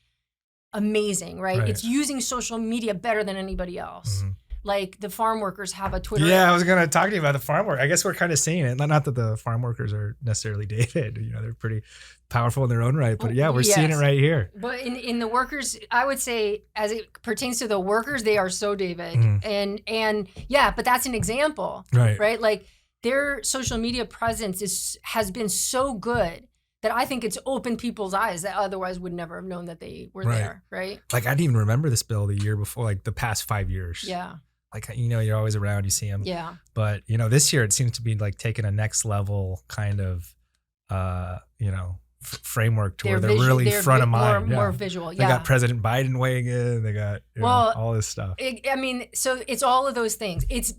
amazing, right? It's using social media better than anybody else. Like the farm workers have a Twitter. Yeah, I was going to talk to you about the farm work. I guess we're kind of seeing it. Not that the farm workers are necessarily David. They're pretty powerful in their own right. But yeah, we're seeing it right here. But in the workers, I would say, as it pertains to the workers, they are so David. And yeah, but that's an example, right? Like their social media presence has been so good that I think it's opened people's eyes that otherwise would never have known that they were there, right? Like I didn't even remember this bill the year before, like the past 5 years. Yeah. Like, you're always around, you see them. Yeah. But, this year it seems to be like taking a next level kind of, framework to where they're really front of mind. More visual. They got President Biden weighing in. They got all this stuff. So it's all of those things. It's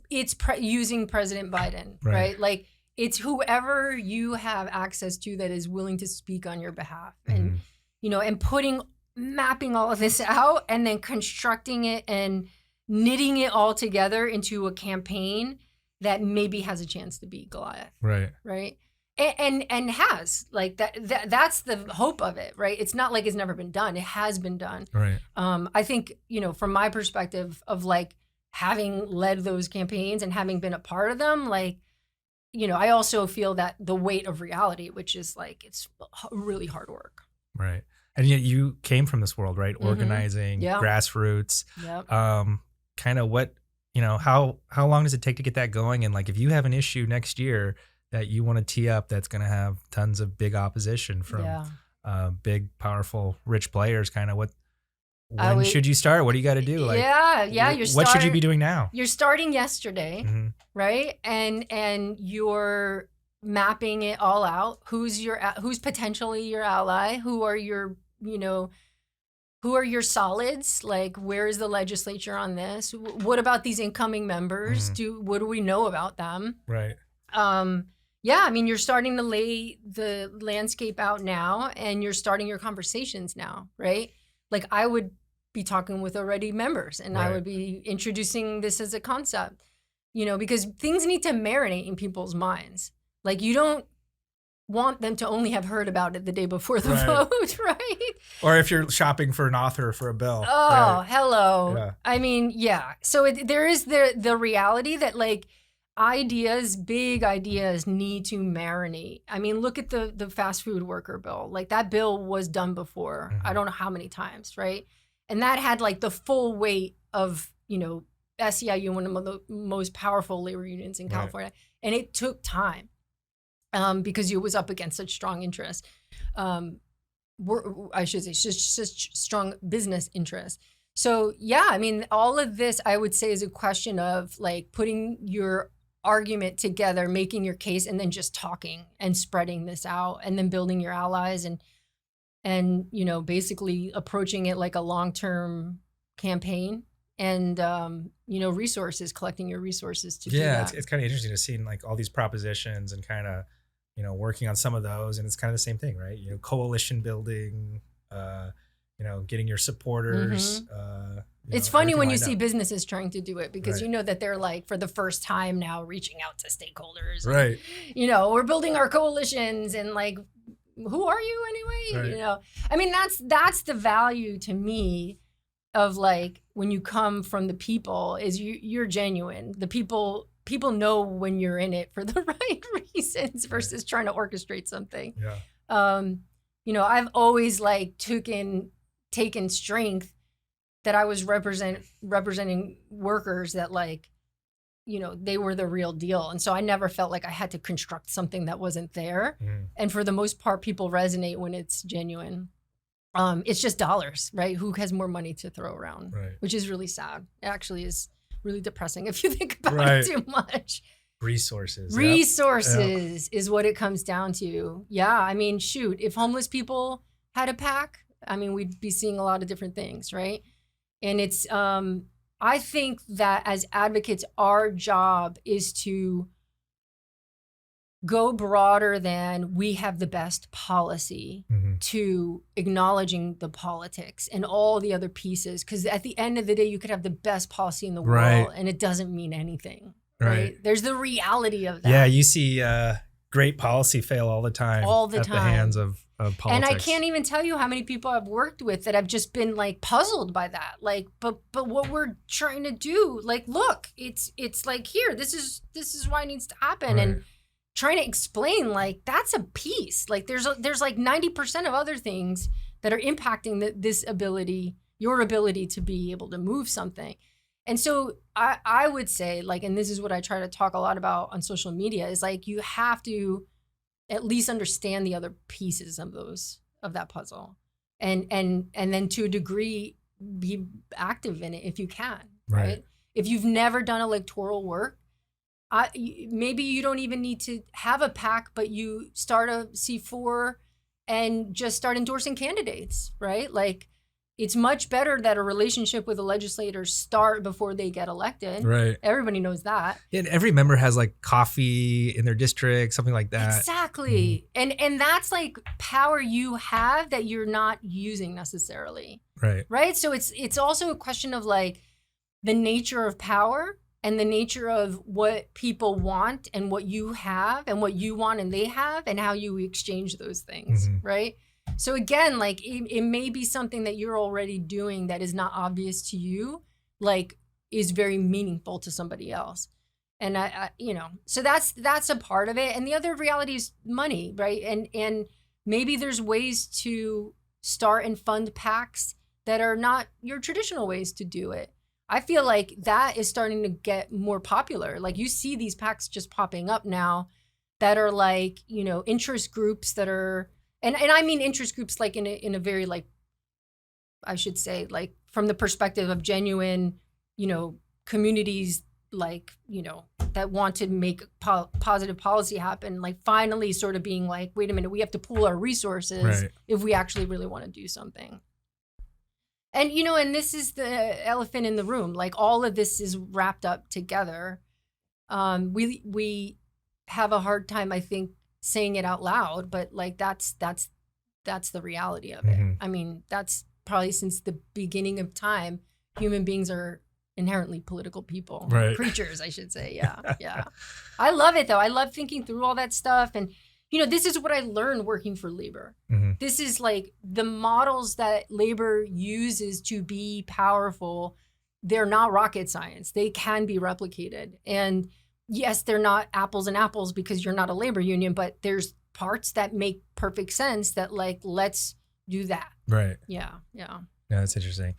using President Biden, right? Like it's whoever you have access to that is willing to speak on your behalf, and and mapping all of this out and then constructing it and knitting it all together into a campaign that maybe has a chance to beat Goliath. Right. And has like that's the hope of it, right? It's not like it's never been done. It has been done. Right. I think, from my perspective of like having led those campaigns and having been a part of them, like, you know, I also feel that the weight of reality, which is like, it's really hard work. Right. And yet you came from this world, right? Organizing, grassroots. Yep. Kind of what, you know, how long does it take to get that going? And like, if you have an issue next year that you want to tee up that's going to have tons of big opposition from big, powerful, rich players, kind of when should you start? What do you got to do? Like, what should you be doing now? You're starting yesterday, right? And you're mapping it all out. Who's potentially your ally? Who are your solids? Like, where is the legislature on this? What about these incoming members? What do we know about them? Right. I mean, you're starting to lay the landscape out now, and you're starting your conversations now, right? Like, I would be talking with already members, and I would be introducing this as a concept, you know, because things need to marinate in people's minds. Like, you don't want them to only have heard about it the day before the vote, right? Or if you're shopping for an author for a bill. Oh, hello. Yeah. I mean, So there is the reality that, like, big ideas need to marinate. I mean, look at the fast food worker bill. Like, that bill was done before. I don't know how many times, right? And that had like the full weight of, you know, SEIU, one of the most powerful labor unions in California. And it took time because it was up against such strong interest. I should say just strong business interest. So, I mean, all of this, I would say, is a question of like putting your argument together, making your case, and then just talking and spreading this out, and then building your allies and you know, basically approaching it like a long-term campaign, and you know, collecting your resources to do that. It's kind of interesting to see like all these propositions and kind of, you know, working on some of those, and it's kind of the same thing, right? You know, coalition building, you know, getting your supporters. It's funny when you see businesses trying to do it, because you know that they're like, for the first time now, reaching out to stakeholders. Right. And, you know, we're building our coalitions, and like, who are you anyway? You know, I mean, that's the value to me of like, when you come from the people, is you're genuine. The people know when you're in it for the right reasons versus trying to orchestrate something. You know, I've always like taken strength that I was representing workers that, like, you know, they were the real deal. And so I never felt like I had to construct something that wasn't there. And for the most part, people resonate when it's genuine. It's just dollars, right? Who has more money to throw around, which is really sad. It actually is really depressing if you think about it too much. Resources is what it comes down to. I mean, shoot, if homeless people had a PAC, I mean, we'd be seeing a lot of different things, right? And it's, I think that as advocates, our job is to go broader than we have the best policy to acknowledging the politics and all the other pieces. Because at the end of the day, you could have the best policy in the world and it doesn't mean anything. Right. There's the reality of that. Yeah, you see great policy fail all the time. At the hands of politics. And I can't even tell you how many people I've worked with that have just been like puzzled by that. Like, but what we're trying to do, like, look, it's like, here, this is why it needs to happen. And trying to explain, like, that's a piece. Like, there's like 90% of other things that are impacting this ability, your ability to be able to move something. And so I would say, like, and this is what I try to talk a lot about on social media, is like, you have to at least understand the other pieces of that puzzle, and then to a degree be active in it if you can, right? If you've never done electoral work, maybe you don't even need to have a PAC, but you start a C4 and just start endorsing candidates, right? Like, it's much better that a relationship with the legislators start before they get elected. Right. Everybody knows that. And every member has like coffee in their district, something like that. Exactly. And that's like power you have that you're not using necessarily. Right. So it's also a question of like the nature of power and the nature of what people want and what you have and what you want and they have and how you exchange those things. Right. So again, like, it may be something that you're already doing that is not obvious to you. Like, is very meaningful to somebody else. And I so that's a part of it. And the other reality is money, right? And maybe there's ways to start and fund PACs that are not your traditional ways to do it. I feel like that is starting to get more popular. Like you see these PACs just popping up now that are like, interest groups that are, and I mean interest groups like in a very like, I should say like from the perspective of genuine, communities like, that want to make positive policy happen, like finally sort of being like, wait a minute, we have to pool our resources if we actually really want to do something. And, and this is the elephant in the room. Like all of this is wrapped up together. We have a hard time, I think, saying it out loud, but like that's the reality of it. I mean, that's probably since the beginning of time, human beings are inherently political people, creatures, I should say. Yeah. I love it though. I love thinking through all that stuff. And, this is what I learned working for labor. This is like the models that labor uses to be powerful. They're not rocket science. They can be replicated. And yes, they're not apples and apples because you're not a labor union, but there's parts that make perfect sense that like, let's do that. Right. Yeah. Yeah, that's interesting.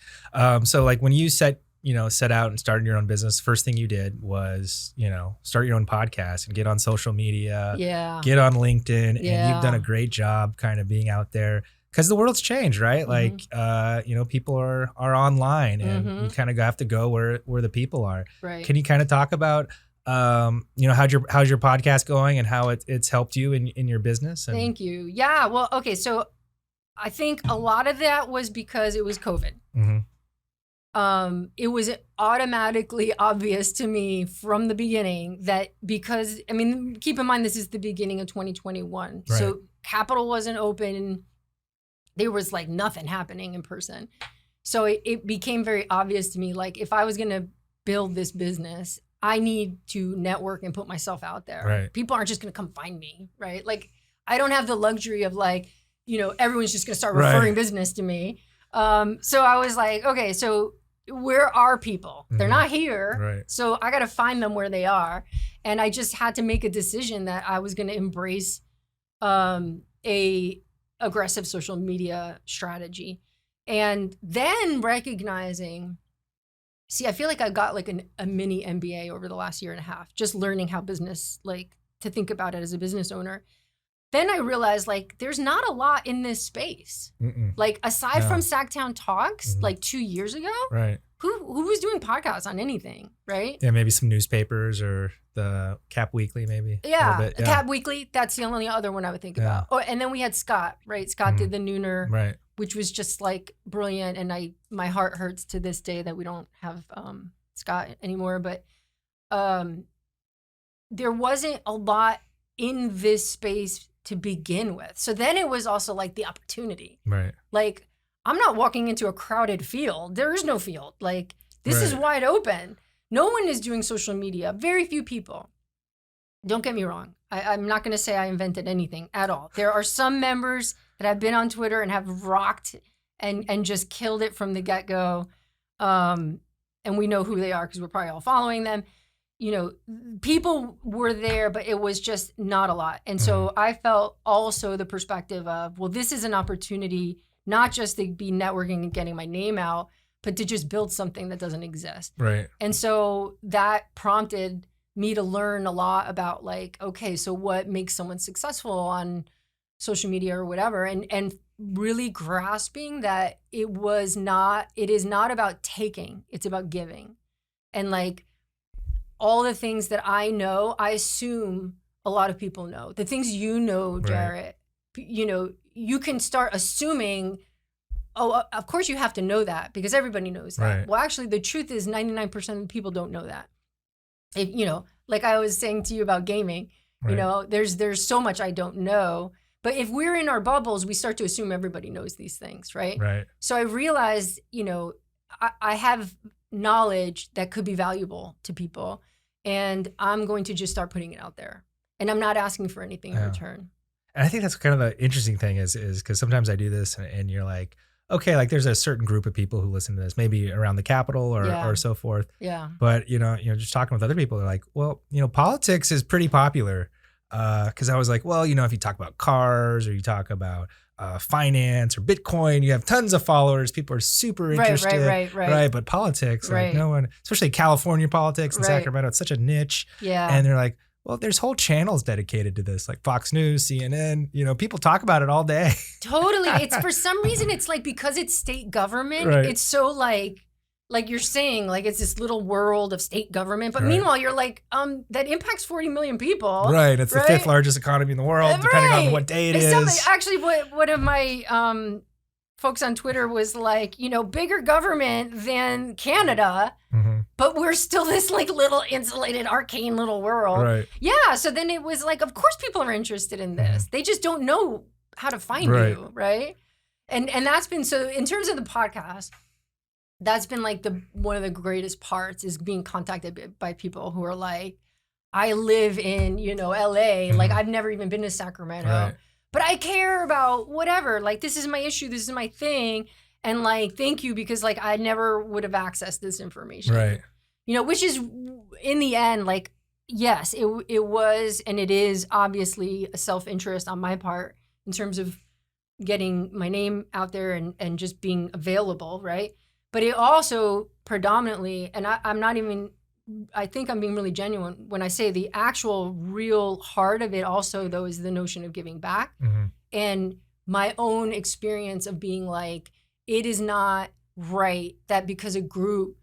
So like when you set out and started your own business, first thing you did was, start your own podcast and get on social media, get on LinkedIn, and you've done a great job kind of being out there because the world's changed, right? Like, people are online and you kind of have to go where the people are. Right. Can you kind of talk about, how's your podcast going and how it's helped you in your business? And Thank you. Yeah. Well, okay. So I think a lot of that was because it was COVID. It was automatically obvious to me from the beginning that because, I mean, keep in mind, this is the beginning of 2021. Right. So Capitol wasn't open. There was like nothing happening in person. So it became very obvious to me, like if I was going to build this business, I need to network and put myself out there. Right. People aren't just going to come find me, right? Like I don't have the luxury of like, everyone's just going to start referring business to me. So I was like, okay, so where are people? They're not here. Right. So I got to find them where they are. And I just had to make a decision that I was going to embrace a aggressive social media strategy. And then recognizing, I feel like I got like a mini MBA over the last year and a half, just learning how business, like to think about it as a business owner. Then I realized like there's not a lot in this space. Like aside from Sacktown Talks, like 2 years ago, who was doing podcasts on anything, right? Yeah, maybe some newspapers or the Cap Weekly, maybe. Yeah, Cap Weekly. That's the only other one I would think about. Oh, and then we had Scott, right? Scott did the Nooner, which was just like brilliant. And my heart hurts to this day that we don't have Scott anymore. But there wasn't a lot in this space to begin with. So then it was also like the opportunity. Right. Like I'm not walking into a crowded field. There is no field. Like this is wide open. No one is doing social media. Very few people. Don't get me wrong. I'm not going to say I invented anything at all. There are some members that have been on Twitter and have rocked and just killed it from the get-go. And we know who they are because we're probably all following them. People were there, but it was just not a lot. And so I felt also the perspective of, well, this is an opportunity, not just to be networking and getting my name out, but to just build something that doesn't exist. Right. And so that prompted me to learn a lot about like, okay, so what makes someone successful on social media or whatever, and really grasping that it is not about taking, it's about giving. And like all the things that I know, I assume a lot of people know. The things Jarrett, you can start assuming, oh, of course you have to know that because everybody knows that. Right. Well, actually, the truth is 99% of the people don't know that. Like I was saying to you about gaming, there's so much I don't know. But if we're in our bubbles, we start to assume everybody knows these things, right? Right. So I realized, I have knowledge that could be valuable to people, and I'm going to just start putting it out there. And I'm not asking for anything in return. And I think that's kind of the interesting thing is because sometimes I do this and you're like, okay, like there's a certain group of people who listen to this, maybe around the Capitol or so forth. Yeah. But, just talking with other people, they're like, well, politics is pretty popular. Because I was like, well, if you talk about cars or you talk about finance or Bitcoin, you have tons of followers. People are super interested. Right. But politics, like no one, especially California politics in Sacramento, it's such a niche. Yeah. And they're like, well, there's whole channels dedicated to this, like Fox News, CNN, people talk about it all day. Totally. It's for some reason, it's like, because it's state government, it's so like you're saying, like it's this little world of state government. But meanwhile, you're like, that impacts 40 million people. Right. It's the 5th largest economy in the world, depending on what day it is. Actually, one of my folks on Twitter was like, bigger government than Canada, but we're still this like little insulated, arcane little world. Right. Yeah. So then it was like, of course people are interested in this. They just don't know how to find you. Right. And that's been, so in terms of the podcast, that's been like one of the greatest parts, is being contacted by people who are like, I live in, LA. Like I've never even been to Sacramento, but I care about whatever. Like, this is my issue. This is my thing. And like, thank you, because like I never would have accessed this information. Right. Which is in the end, like, yes, it was, and it is obviously a self-interest on my part in terms of getting my name out there and just being available. Right. But it also predominantly, and I think I'm being really genuine when I say the actual real heart of it also, though, is the notion of giving back. And my own experience of being like, it is not right that because a group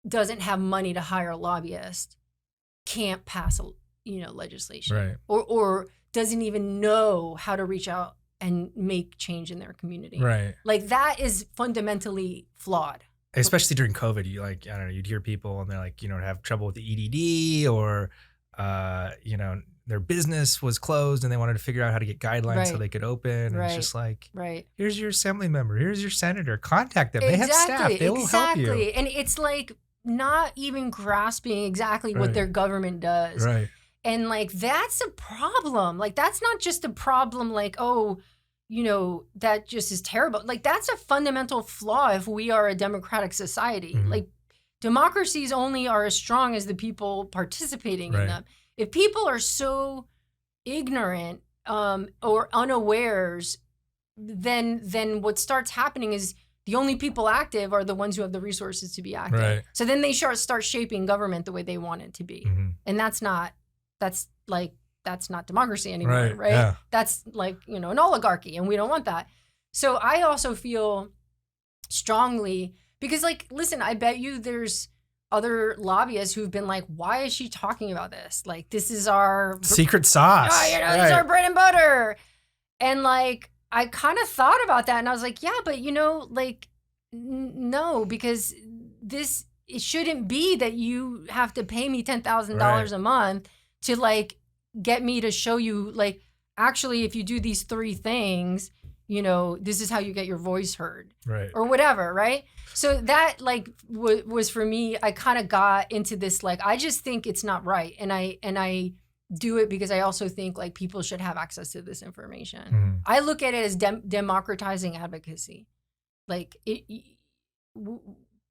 doesn't have money to hire a lobbyist, can't pass legislation, or doesn't even know how to reach out and make change in their community. Right. Like, that is fundamentally flawed. Especially during COVID, you'd hear people and they're like, have trouble with the EDD, or, their business was closed and they wanted to figure out how to get guidelines so they could open. And it's just like, here's your assembly member, here's your senator, contact them. They have staff, they will help you. And it's like not even grasping exactly what their government does. Right. And like, that's a problem. Like, that's not just a problem like, that just is terrible. Like, that's a fundamental flaw if we are a democratic society. Like, democracies only are as strong as the people participating in them. If people are so ignorant or unawares, then what starts happening is the only people active are the ones who have the resources to be active. Right. So then they start shaping government the way they want it to be. And that's not democracy anymore, right? Yeah. That's like, an oligarchy, and we don't want that. So I also feel strongly, because like, listen, I bet you there's other lobbyists who've been like, why is she talking about this? Like, this is our secret sauce. This is our bread and butter. And like, I kind of thought about that, and I was like, yeah, but no, because it shouldn't be that you have to pay me $10,000 a month to like get me to show you, like, actually, if you do these 3 things, this is how you get your voice heard, or whatever, right? So that like was for me. I kind of got into this, like, I just think it's not right, and I do it because I also think like people should have access to this information. I look at it as democratizing advocacy. Like,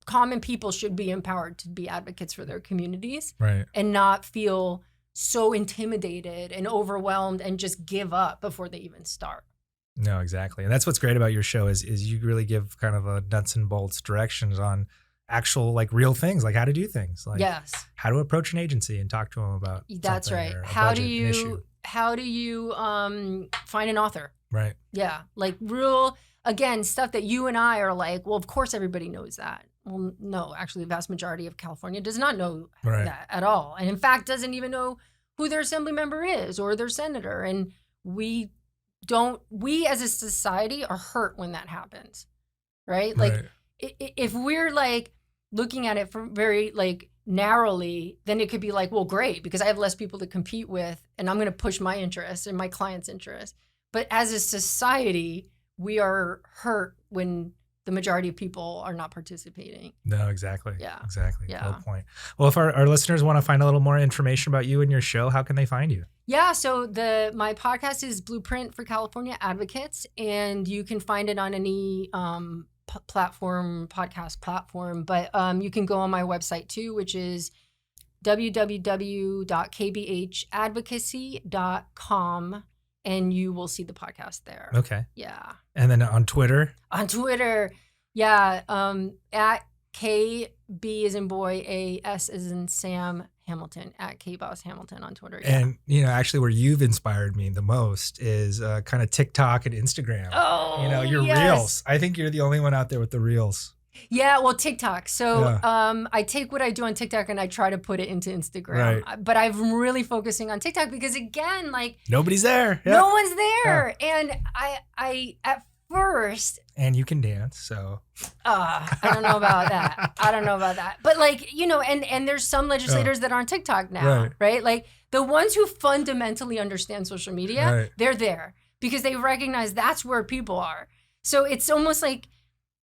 common people should be empowered to be advocates for their communities, and not feel so intimidated and overwhelmed and just give up before they even start. No, exactly. And that's what's great about your show is you really give kind of a nuts and bolts directions on actual, like, real things, like how to do things, like how to approach an agency and talk to them about that's right. How do you find an author? Right. Yeah. Like, real, again, stuff that you and I are like, well, of course everybody knows that. Well, no, actually, the vast majority of California does not know that at all. And in fact, doesn't even know who their assembly member is or their senator. And we as a society are hurt when that happens, right? Like, if we're like looking at it from very like narrowly, then it could be like, well, great, because I have less people to compete with and I'm going to push my interests and my clients' interests. But as a society, we are hurt when the majority of people are not participating. No, exactly. Yeah. Exactly. Yeah. No point. Well, if our listeners want to find a little more information about you and your show, how can they find you? Yeah, so my podcast is Blueprint for California Advocates, and you can find it on any podcast platform, but you can go on my website too, which is www.kbhadvocacy.com, and you will see the podcast there. Okay. Yeah. And then on Twitter? On Twitter, yeah, at KB as in boy, AS as in Sam Hamilton, at KBH Bas Hamilton on Twitter. Yeah. And, where you've inspired me the most is kind of TikTok and Instagram. Oh, your yes. reels. I think you're the only one out there with the reels. Yeah, well, TikTok. So Yeah. I take what I do on TikTok and I try to put it into Instagram. Right. But I'm really focusing on TikTok because, again, like Nobody's there. Yeah. no one's there. And I at first, and you can dance, so I don't know about that. But and there's some legislators that are on TikTok now, right? Like the ones who fundamentally understand social media, they're there because they recognize that's where people are. So it's almost like,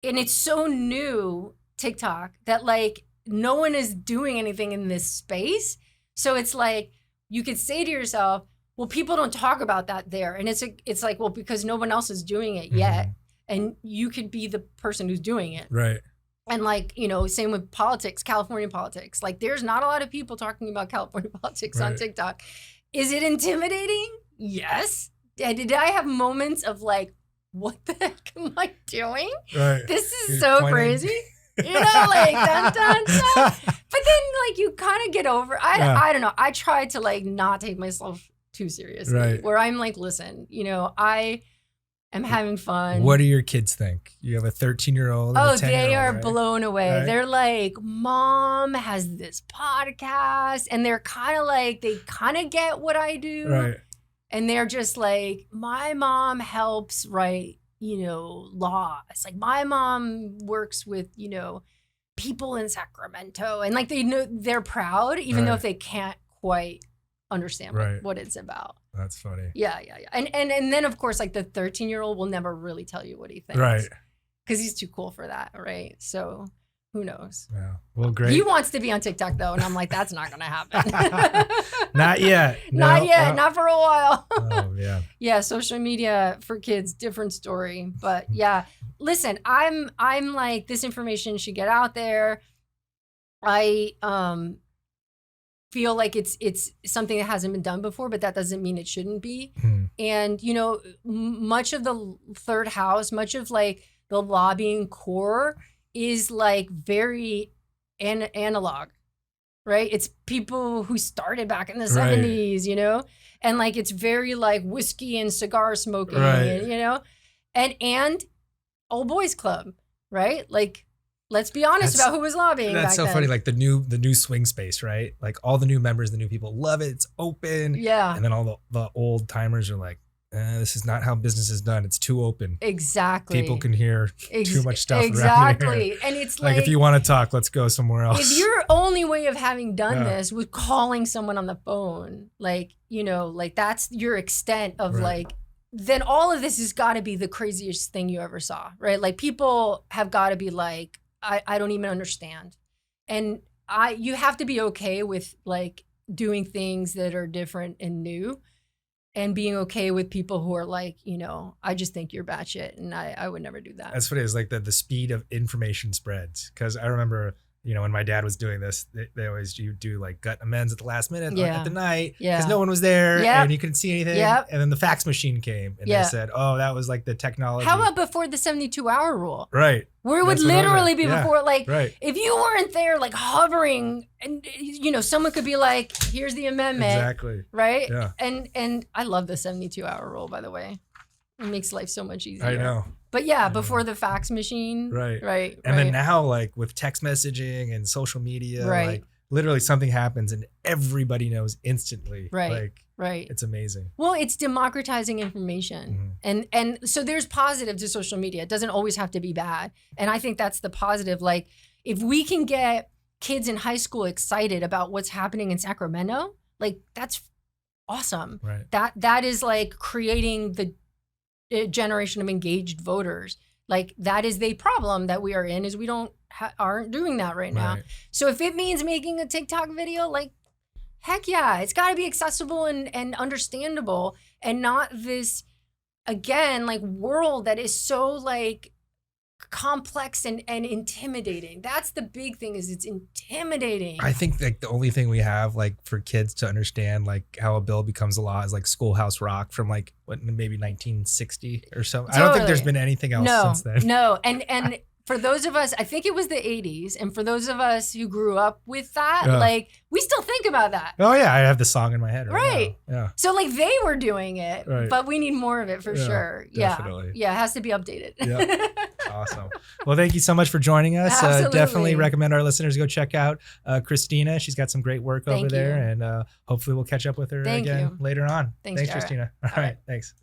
and it's so new, TikTok, that like no one is doing anything in this space. So it's like you could say to yourself, well, people don't talk about that there. And it's like, well, because no one else is doing it yet. Mhm. And you could be the person who's doing it. Right. And like, same with politics, California politics. Like there's not a lot of people talking about California politics on TikTok. Is it intimidating? Yes. Did I have moments of like, what the heck am I doing? Right. This is You're so pointing. Crazy. Like dun, dun, dun. But then like you kind of get over. I don't know. I try to like not take myself too seriously. Right. Where I'm like, listen, I am having fun. What do your kids think? You have a 13-year-old. Oh, and a 10-year-old, they are right? blown away. Right. They're like, Mom has this podcast. And they're kind of like, they kind of get what I do. Right. And they're just like, my mom helps write, laws. Like my mom works with, people in Sacramento. And like, they know they're proud, even though if they can't quite understand what it's about. That's funny. Yeah. And then of course, like the 13-year-old will never really tell you what he thinks. Right. Because he's too cool for that. Right. So who knows? Yeah. Well, great. He wants to be on TikTok though. And I'm like, that's not going to happen. Not yet. Not yet. Not for a while. Oh, yeah. Yeah. Social media for kids, different story. But yeah, listen, I'm like, this information should get out there. I feel like it's something that hasn't been done before, but that doesn't mean it shouldn't be. And, much of the third house, much of like the lobbying core is like very analog, right? It's people who started back in the 70s, and like, it's very like whiskey and cigar smoking, and old boys club, right? Like, let's be honest about who was lobbying back then. That's so funny. Like the new swing space, right? Like all the new members, the new people love it. It's open. Yeah. And then all the old timers are like, this is not how business is done. It's too open. Exactly. People can hear too much stuff around Exactly. here. And it's like if you want to talk, let's go somewhere else. If your only way of having done this was calling someone on the phone, like, like that's your extent of like, then all of this has got to be the craziest thing you ever saw, right? Like people have got to be like, I don't even understand. And you have to be okay with like doing things that are different and new, and being okay with people who are like, I just think you're batshit and I would never do that. That's what it is. Like the speed of information spreads. Cause I remember, when my dad was doing this, they always do like gut amends at the last minute at the night. Cause no one was there and you couldn't see anything. And then the fax machine came and they said, oh, that was like the technology. How about before the 72-hour rule? Right. Where it would literally be before, like, if you weren't there, like hovering, and someone could be like, "Here's the amendment." Exactly. Right. Yeah. And I love the 72-hour rule. By the way, it makes life so much easier. I know. But yeah, before the fax machine. Right. And then now, like with text messaging and social media, like literally something happens and everybody knows instantly. Right. It's amazing. Well, it's democratizing information. And so there's positive to social media. It doesn't always have to be bad. And I think that's the positive. Like if we can get kids in high school excited about what's happening in Sacramento, like that's awesome. That is like creating the generation of engaged voters. Like that is the problem that we are in, is we aren't doing that right now. Right. So if it means making a TikTok video, like, heck yeah, it's got to be accessible and understandable, and not this, again, like world that is so like complex and intimidating. That's the big thing, is it's intimidating. I think like the only thing we have like for kids to understand like how a bill becomes a law is like Schoolhouse Rock from like maybe 1960 or so. Totally. I don't think there's been anything else since then. No. And for those of us, I think it was the 80s. And for those of us who grew up with that, like we still think about that. Oh yeah, I have the song in my head right now. Yeah. So like they were doing it, right. but we need more of it for sure. Definitely. Yeah, it has to be updated. Yeah. Awesome. Well, thank you so much for joining us. Definitely recommend our listeners go check out Kristina. She's got some great work over there, and hopefully we'll catch up with her again later on. Thanks Kristina. All right. Thanks.